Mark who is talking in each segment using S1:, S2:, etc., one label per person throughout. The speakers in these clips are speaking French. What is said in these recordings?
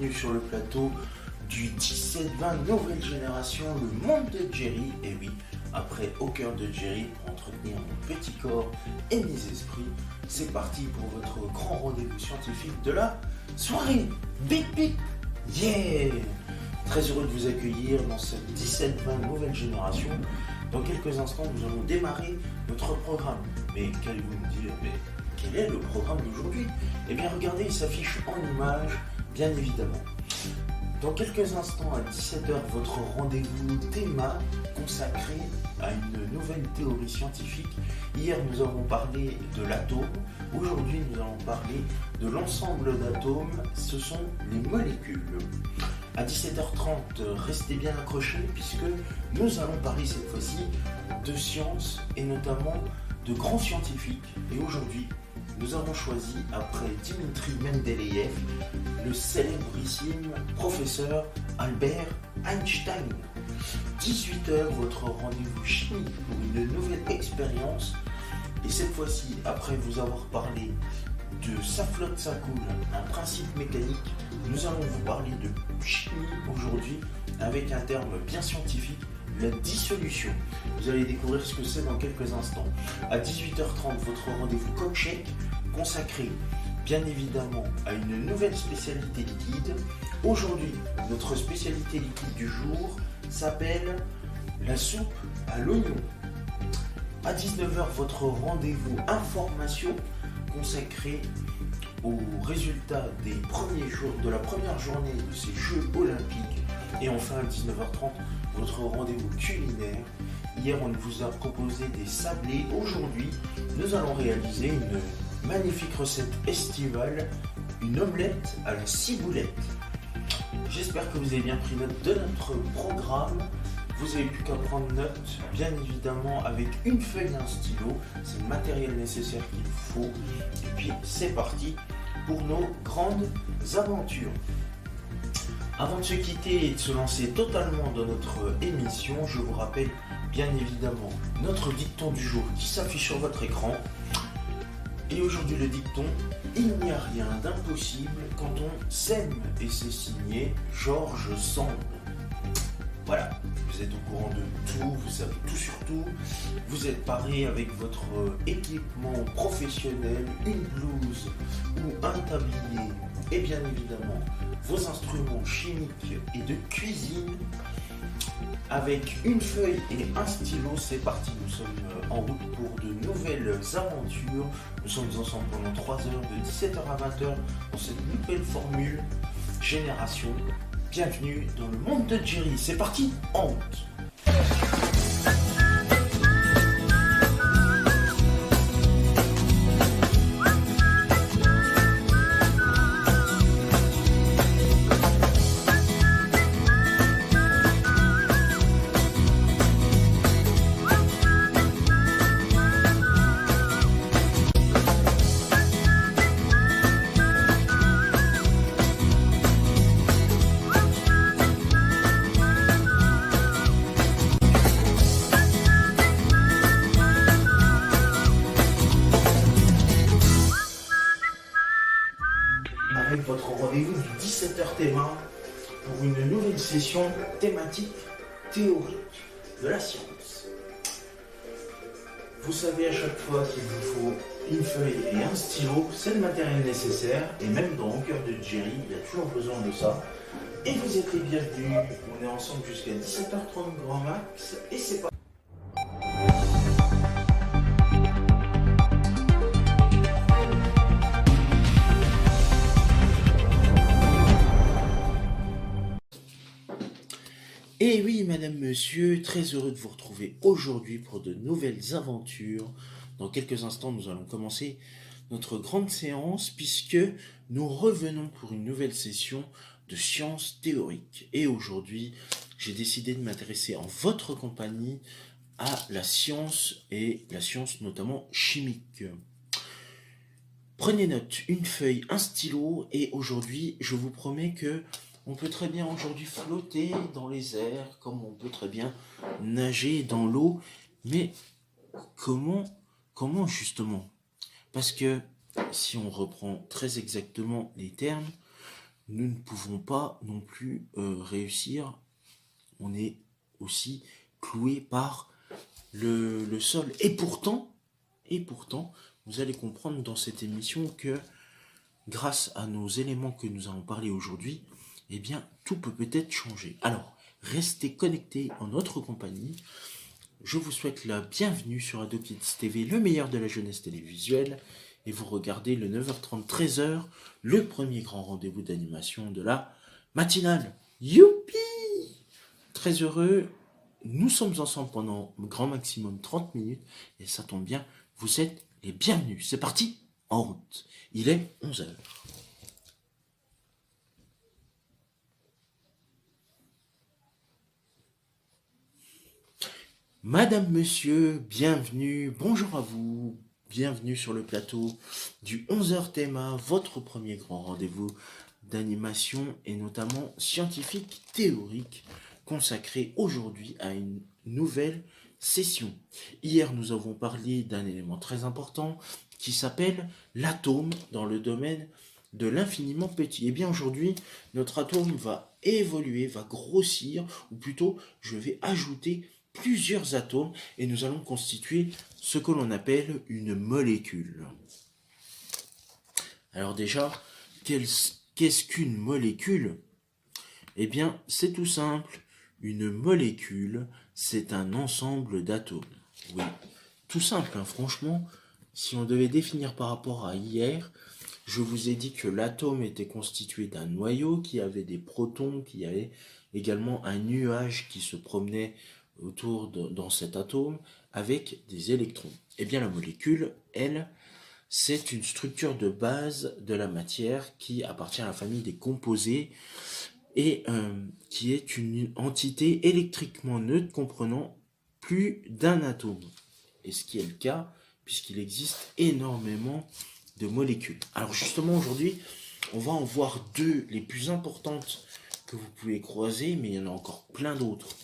S1: bienvenue sur le plateau du 17-20 nouvelle génération, le monde de Jerry. Et oui, après Au cœur de Jerry, pour entretenir mon petit corps et mes esprits, c'est parti pour votre grand rendez-vous scientifique de la soirée. Bip bip, yeah! Très heureux de vous accueillir dans cette 17-20 nouvelle génération. Dans quelques instants, nous allons démarrer notre programme. Mais qu'allez-vous me dire? Mais quel est le programme d'aujourd'hui? Eh bien regardez, il s'affiche en image, bien évidemment. Dans quelques instants, à 17h, votre rendez-vous théma consacré à une nouvelle théorie scientifique. Hier, nous avons parlé de l'atome. Aujourd'hui, nous allons parler de l'ensemble d'atomes. Ce sont les molécules. À 17h30, restez bien accrochés puisque nous allons parler cette fois-ci de sciences et notamment de grands scientifiques. Et aujourd'hui, nous avons choisi, après Dimitri Mendeleïev, le célébrissime professeur Albert Einstein. 18h, votre rendez-vous chimique pour une nouvelle expérience. Et cette fois-ci, après vous avoir parlé de ça flotte, ça coule, un principe mécanique, nous allons vous parler de chimie aujourd'hui avec un terme bien scientifique, la dissolution. Vous allez découvrir ce que c'est dans quelques instants. À 18h30, votre rendez-vous Cockshake, consacré bien évidemment à une nouvelle spécialité liquide. Aujourd'hui, notre spécialité liquide du jour s'appelle la soupe à l'oignon. À 19h, votre rendez-vous information consacré aux résultats des premiers jours de la première journée de ces Jeux Olympiques. Et enfin, à 19h30, votre rendez-vous culinaire. Hier, on vous a proposé des sablés. Aujourd'hui, nous allons réaliser une magnifique recette estivale, une omelette à la ciboulette. J'espère que vous avez bien pris note de notre programme. Vous avez plus qu'à prendre note, bien évidemment, avec une feuille et un stylo. C'est le matériel nécessaire qu'il faut. Et puis, c'est parti pour nos grandes aventures. Avant de se quitter et de se lancer totalement dans notre émission, je vous rappelle bien évidemment notre dicton du jour qui s'affiche sur votre écran. Et aujourd'hui le dicton, il n'y a rien d'impossible quand on s'aime, et c'est signé Georges Sand. Voilà, vous êtes au courant de tout, vous savez tout sur tout, vous êtes paré avec votre équipement professionnel, une blouse ou un tablier, et bien évidemment vos instruments chimiques et de cuisine. Avec une feuille et un stylo, c'est parti, nous sommes en route pour de nouvelles aventures. Nous sommes ensemble pendant 3 heures, de 17h à 20h, dans cette nouvelle formule Génération. Bienvenue dans le monde de Jerry, c'est parti, en route. Avec votre rendez-vous du 17h théma pour une nouvelle session thématique théorique de la science. Vous savez à chaque fois qu'il vous faut une feuille et un stylo, c'est le matériel nécessaire, et même dans Au cœur de Jerry, il y a toujours besoin de ça. Et vous êtes les bienvenus, on est ensemble jusqu'à 17h30 grand max, et c'est pas... Et oui, madame, monsieur, très heureux de vous retrouver aujourd'hui pour de nouvelles aventures. Dans quelques instants, nous allons commencer notre grande séance puisque nous revenons pour une nouvelle session de sciences théoriques. Et aujourd'hui, j'ai décidé de m'intéresser en votre compagnie à la science et la science notamment chimique. Prenez note, une feuille, un stylo et aujourd'hui, je vous promets que on peut très bien aujourd'hui flotter dans les airs, comme on peut très bien nager dans l'eau. Mais comment justement? Parce que si on reprend très exactement les termes, nous ne pouvons pas non plus réussir. On est aussi cloué par le sol. Et pourtant, vous allez comprendre dans cette émission que grâce à nos éléments que nous allons parler aujourd'hui, eh bien, tout peut-être changer. Alors, restez connectés en notre compagnie. Je vous souhaite la bienvenue sur Ado Kids TV, le meilleur de la jeunesse télévisuelle. Et vous regardez le 9h30, 13h, le premier grand rendez-vous d'animation de la matinale. Youpi! Très heureux. Nous sommes ensemble pendant grand maximum 30 minutes. Et ça tombe bien, vous êtes les bienvenus. C'est parti, en route. Il est 11h. Madame, monsieur, bienvenue, bonjour à vous, bienvenue sur le plateau du 11h Théma, votre premier grand rendez-vous d'animation et notamment scientifique théorique consacré aujourd'hui à une nouvelle session. Hier, nous avons parlé d'un élément très important qui s'appelle l'atome dans le domaine de l'infiniment petit. Et bien aujourd'hui, notre atome va évoluer, va grossir, ou plutôt, je vais ajouter plusieurs atomes et nous allons constituer ce que l'on appelle une molécule. Alors déjà, qu'est-ce qu'une molécule? Eh bien, c'est tout simple. Une molécule, c'est un ensemble d'atomes. Oui, tout simple, hein, franchement. Si on devait définir par rapport à hier, je vous ai dit que l'atome était constitué d'un noyau qui avait des protons, qui avait également un nuage qui se promenait autour dans cet atome avec des électrons. Eh bien, la molécule, elle, c'est une structure de base de la matière qui appartient à la famille des composés et qui est une entité électriquement neutre comprenant plus d'un atome. Et ce qui est le cas, puisqu'il existe énormément de molécules. Alors justement, aujourd'hui, on va en voir deux, les plus importantes que vous pouvez croiser, mais il y en a encore plein d'autres.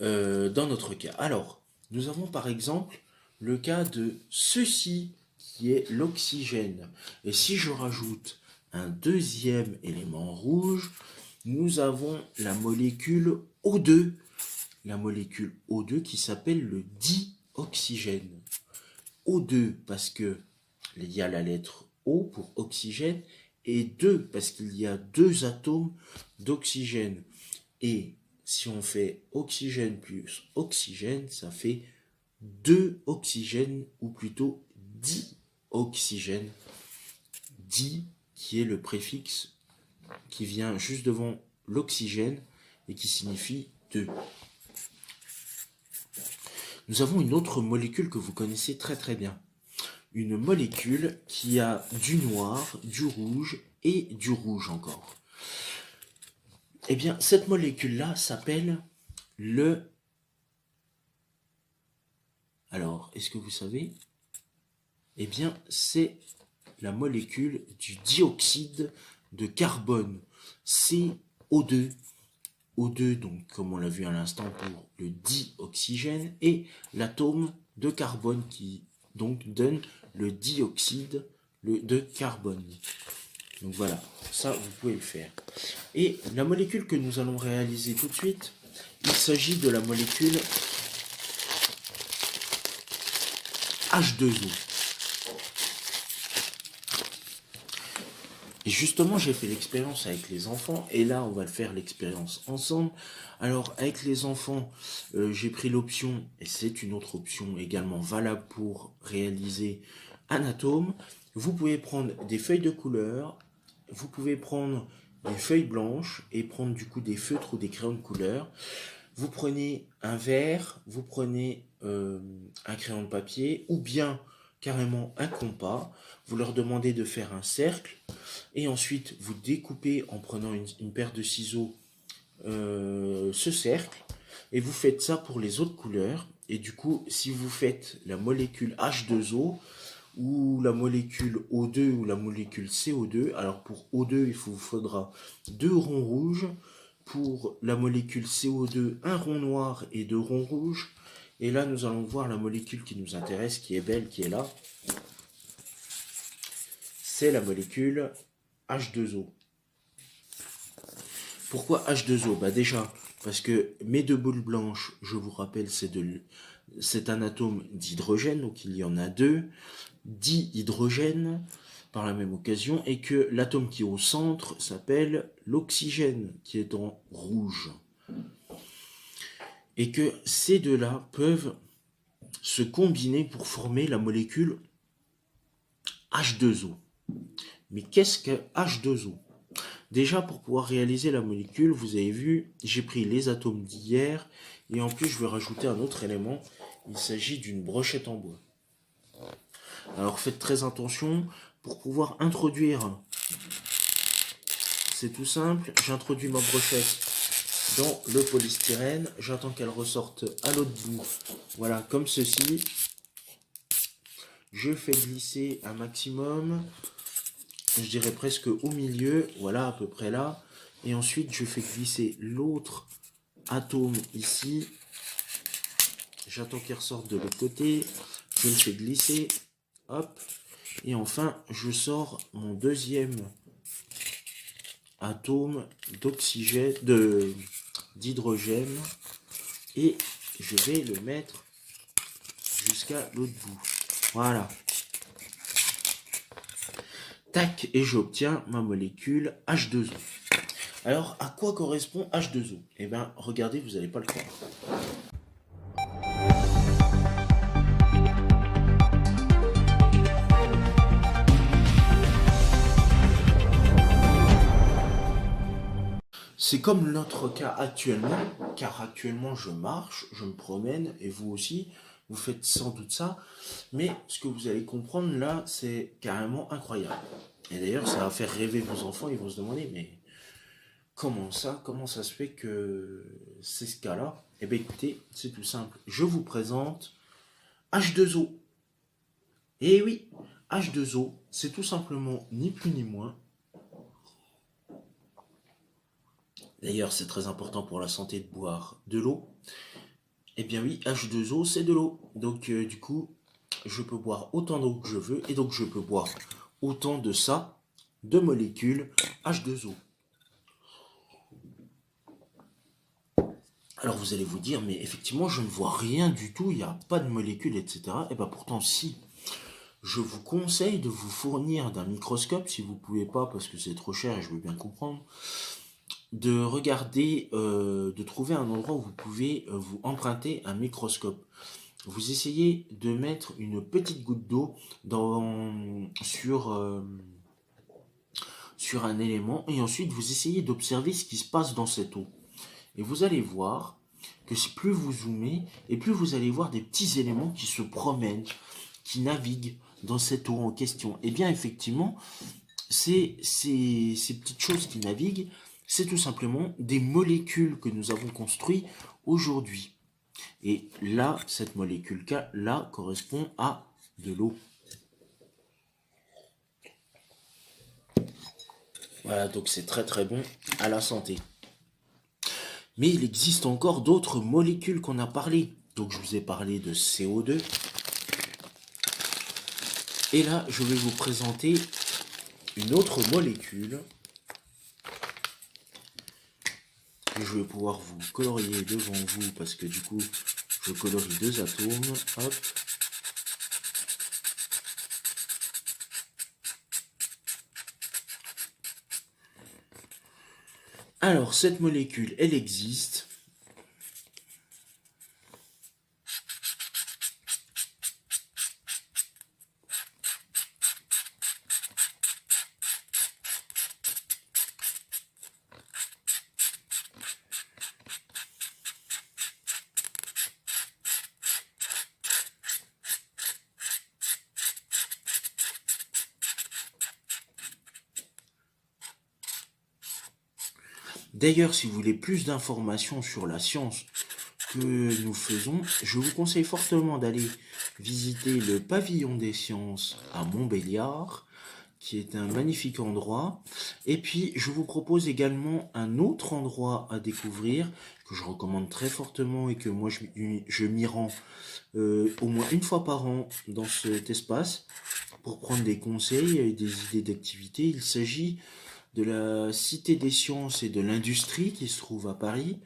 S1: Dans notre cas. Alors, nous avons par exemple le cas de ceci qui est l'oxygène. Et si je rajoute un deuxième élément rouge, nous avons la molécule O2. La molécule O2 qui s'appelle le dioxygène. O2 parce que il y a la lettre O pour oxygène et 2 parce qu'il y a deux atomes d'oxygène. Et si on fait oxygène plus oxygène, ça fait 2 oxygènes, ou plutôt dioxygène. Di, qui est le préfixe qui vient juste devant l'oxygène et qui signifie 2. Nous avons une autre molécule que vous connaissez très très bien. Une molécule qui a du noir, du rouge et du rouge encore. Eh bien, cette molécule-là s'appelle le... Alors, est-ce que vous savez? Eh bien, c'est la molécule du dioxyde de carbone, CO2. O2, donc, comme on l'a vu à l'instant, pour le dioxygène, et l'atome de carbone qui, donc, donne le dioxyde de carbone. Donc voilà, ça vous pouvez le faire. Et la molécule que nous allons réaliser tout de suite, il s'agit de la molécule H2O. Et justement, j'ai fait l'expérience avec les enfants, et là, on va faire l'expérience ensemble. Alors, avec les enfants, j'ai pris l'option, et c'est une autre option également valable pour réaliser un atome. Vous pouvez prendre des feuilles de couleur, vous pouvez prendre des feuilles blanches et prendre du coup des feutres ou des crayons de couleur. Vous prenez un verre, vous prenez un crayon de papier ou bien carrément un compas. Vous leur demandez de faire un cercle et ensuite vous découpez en prenant une paire de ciseaux ce cercle et vous faites ça pour les autres couleurs. Et du coup, si vous faites la molécule H2O, ou la molécule O2 ou la molécule CO2. Alors pour O2, il vous faudra 2 ronds rouges. Pour la molécule CO2, un rond noir et 2 ronds rouges. Et là, nous allons voir la molécule qui nous intéresse, qui est belle, qui est là. C'est la molécule H2O. Pourquoi H2O? Bah déjà, parce que mes deux boules blanches, je vous rappelle, c'est un atome d'hydrogène, donc il y en a deux, dihydrogène par la même occasion, et que l'atome qui est au centre s'appelle l'oxygène, qui est en rouge. Et que ces deux-là peuvent se combiner pour former la molécule H2O. Mais qu'est-ce que H2O? Déjà, pour pouvoir réaliser la molécule, vous avez vu, j'ai pris les atomes d'hier, et en plus je vais rajouter un autre élément, il s'agit d'une brochette en bois. Alors faites très attention, pour pouvoir introduire, c'est tout simple, j'introduis ma brochette dans le polystyrène, j'attends qu'elle ressorte à l'autre bout, voilà, comme ceci. Je fais glisser un maximum, je dirais presque au milieu, voilà, à peu près là. Et ensuite, je fais glisser l'autre atome ici. J'attends qu'il ressorte de l'autre côté, je le fais glisser, hop. Et enfin, je sors mon deuxième atome d'oxygène, d'hydrogène, et je vais le mettre jusqu'à l'autre bout. Voilà. Tac, et j'obtiens ma molécule H2O. Alors, à quoi correspond H2O? Eh bien, regardez, vous n'allez pas le croire. C'est comme notre cas actuellement, car actuellement je marche, je me promène, et vous aussi, vous faites sans doute ça, mais ce que vous allez comprendre là, c'est carrément incroyable. Et d'ailleurs, ça va faire rêver vos enfants, ils vont se demander, mais comment ça se fait que c'est ce cas-là? Eh bien écoutez, c'est tout simple, je vous présente H2O. Et oui, H2O, c'est tout simplement ni plus ni moins. D'ailleurs, c'est très important pour la santé de boire de l'eau. Eh bien oui, H2O, c'est de l'eau. Donc du coup, je peux boire autant d'eau que je veux. Et donc je peux boire autant de ça, de molécules H2O. Alors vous allez vous dire, mais effectivement, je ne vois rien du tout, il n'y a pas de molécules, etc. Et bien pourtant, si. Je vous conseille de vous fournir d'un microscope, si vous ne pouvez pas, parce que c'est trop cher et je veux bien comprendre, de regarder, de trouver un endroit où vous pouvez vous emprunter un microscope. Vous essayez de mettre une petite goutte d'eau sur un élément et ensuite vous essayez d'observer ce qui se passe dans cette eau. Et vous allez voir que plus vous zoomez et plus vous allez voir des petits éléments qui se promènent, qui naviguent dans cette eau en question. Et bien effectivement, ces petites choses qui naviguent, c'est tout simplement des molécules que nous avons construites aujourd'hui. Et là, cette molécule-là correspond à de l'eau. Voilà, donc c'est très très bon à la santé. Mais il existe encore d'autres molécules qu'on a parlé. Donc je vous ai parlé de CO2. Et là, je vais vous présenter une autre molécule. Je vais pouvoir vous colorier devant vous parce que du coup, je colorie deux atomes. Hop. Alors, cette molécule, elle existe. D'ailleurs, si vous voulez plus d'informations sur la science que nous faisons, je vous conseille fortement d'aller visiter le pavillon des sciences à Montbéliard, qui est un magnifique endroit. Et puis, je vous propose également un autre endroit à découvrir, que je recommande très fortement et que moi, je m'y rends au moins une fois par an dans cet espace pour prendre des conseils et des idées d'activités. Il s'agit de la Cité des Sciences et de l'Industrie qui se trouve à Paris.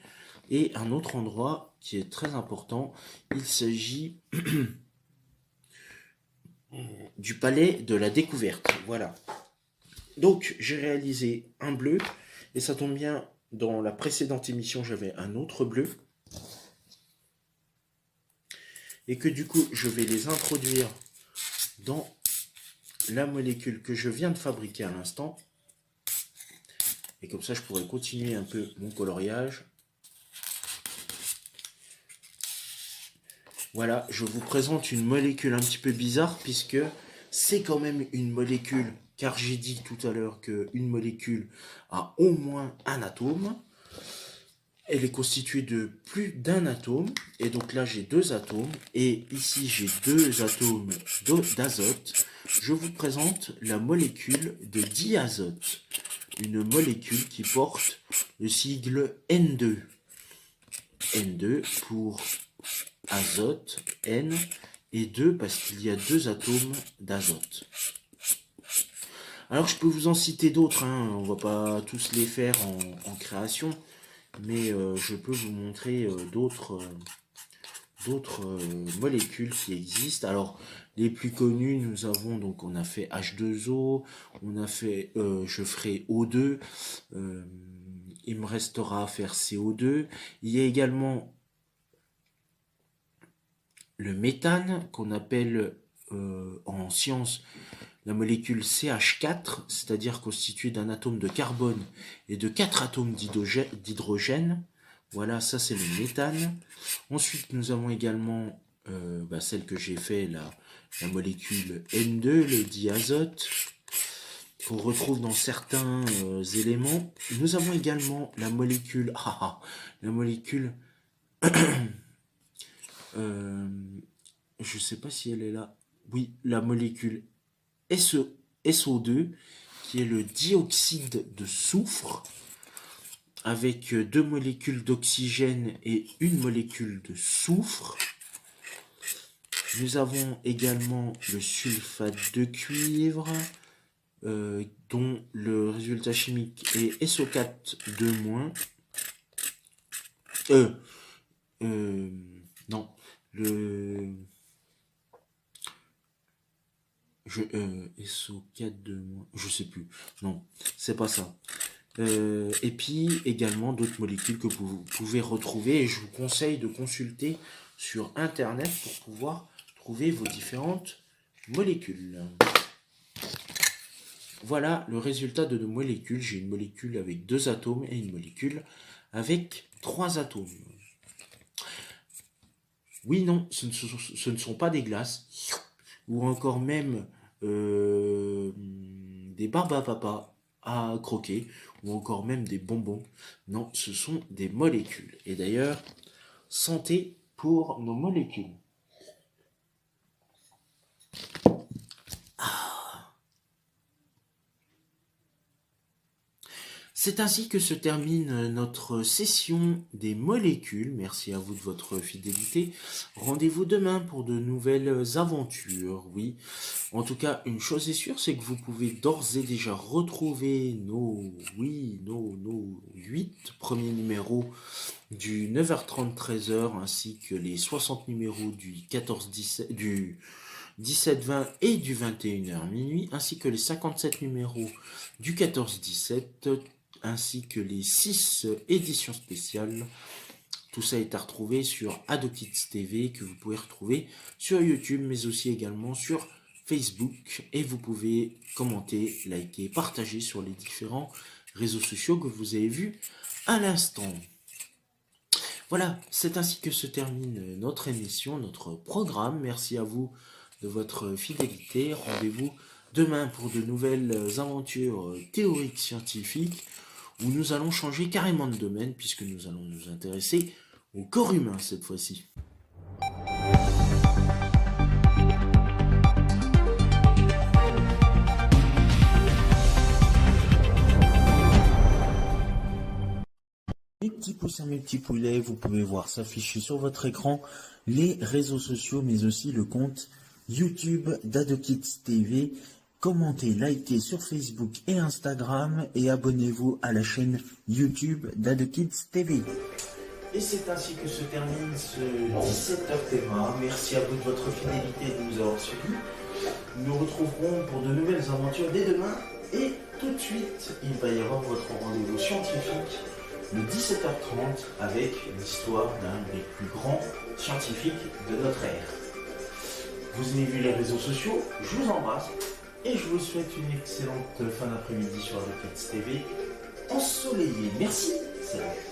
S1: Et un autre endroit qui est très important, il s'agit du Palais de la Découverte. Voilà. Donc, j'ai réalisé un bleu, et ça tombe bien, dans la précédente émission, j'avais un autre bleu. Et que du coup, je vais les introduire dans la molécule que je viens de fabriquer à l'instant. Et comme ça, je pourrais continuer un peu mon coloriage. Voilà, je vous présente une molécule un petit peu bizarre, puisque c'est quand même une molécule, car j'ai dit tout à l'heure qu'une molécule a au moins un atome. Elle est constituée de plus d'un atome, et donc là j'ai 2 atomes, et ici j'ai 2 atomes d'azote. Je vous présente la molécule de diazote, une molécule qui porte le sigle N2. N2 pour azote, N, et 2 parce qu'il y a 2 atomes d'azote. Alors je peux vous en citer d'autres, hein, on va pas tous les faire en création, mais je peux vous montrer d'autres molécules qui existent. Alors les plus connues, nous avons donc, on a fait H2O, on a fait, je ferai O2, il me restera à faire CO2. Il y a également le méthane qu'on appelle en science la molécule CH4, c'est-à-dire constituée d'un atome de carbone et de 4 atomes d'hydrogène. Voilà, ça c'est le méthane. Ensuite, nous avons également celle que j'ai fait, la molécule N2, le diazote, qu'on retrouve dans certains éléments. Nous avons également la molécule, je sais pas si elle est là. Oui, la molécule SO2, qui est le dioxyde de soufre, avec 2 molécules d'oxygène et une molécule de soufre. Nous avons également le sulfate de cuivre, dont le résultat chimique est SO4-. Non, le... SO4-, je sais plus. Non, c'est pas ça. Et puis également d'autres molécules que vous pouvez retrouver, et je vous conseille de consulter sur internet pour pouvoir trouver vos différentes molécules. Voilà le résultat de nos molécules. J'ai une molécule avec 2 atomes et une molécule avec 3 atomes. Oui, non, ce ne sont pas des glaces, ou encore même des barbes à papa à croquer, ou encore même des bonbons. Non, ce sont des molécules. Et d'ailleurs, santé pour nos molécules. C'est ainsi que se termine notre session des molécules. Merci à vous de votre fidélité. Rendez-vous demain pour de nouvelles aventures. Oui, en tout cas, une chose est sûre, c'est que vous pouvez d'ores et déjà retrouver nos 8 premiers numéros du 9h30 13h, ainsi que les 60 numéros du 14-17, du 17-20 et du 21h minuit, ainsi que les 57 numéros du 14-17, ainsi que les 6 éditions spéciales. Tout ça est à retrouver sur AdoKids TV, que vous pouvez retrouver sur YouTube, mais aussi également sur Facebook. Et vous pouvez commenter, liker, partager sur les différents réseaux sociaux que vous avez vus à l'instant. Voilà, c'est ainsi que se termine notre émission, notre programme. Merci à vous de votre fidélité. Rendez-vous demain pour de nouvelles aventures théoriques scientifiques, où nous allons changer carrément de domaine, puisque nous allons nous intéresser au corps humain cette fois-ci. Mes petits poussins, mes petits poulets, vous pouvez voir s'afficher sur votre écran les réseaux sociaux, mais aussi le compte YouTube d'AdoKids TV. Commentez, likez sur Facebook et Instagram et abonnez-vous à la chaîne YouTube d'AdoKids TV. Et c'est ainsi que se termine ce 17h Théma. Merci à vous de votre fidélité et de nous avoir suivis. Nous nous retrouverons pour de nouvelles aventures dès demain. Et tout de suite, il va y avoir votre rendez-vous scientifique le 17h30 avec l'histoire d'un des plus grands scientifiques de notre ère. Vous avez vu les réseaux sociaux, je vous embrasse et je vous souhaite une excellente fin d'après-midi sur AdoKids TV ensoleillée. Merci, salut.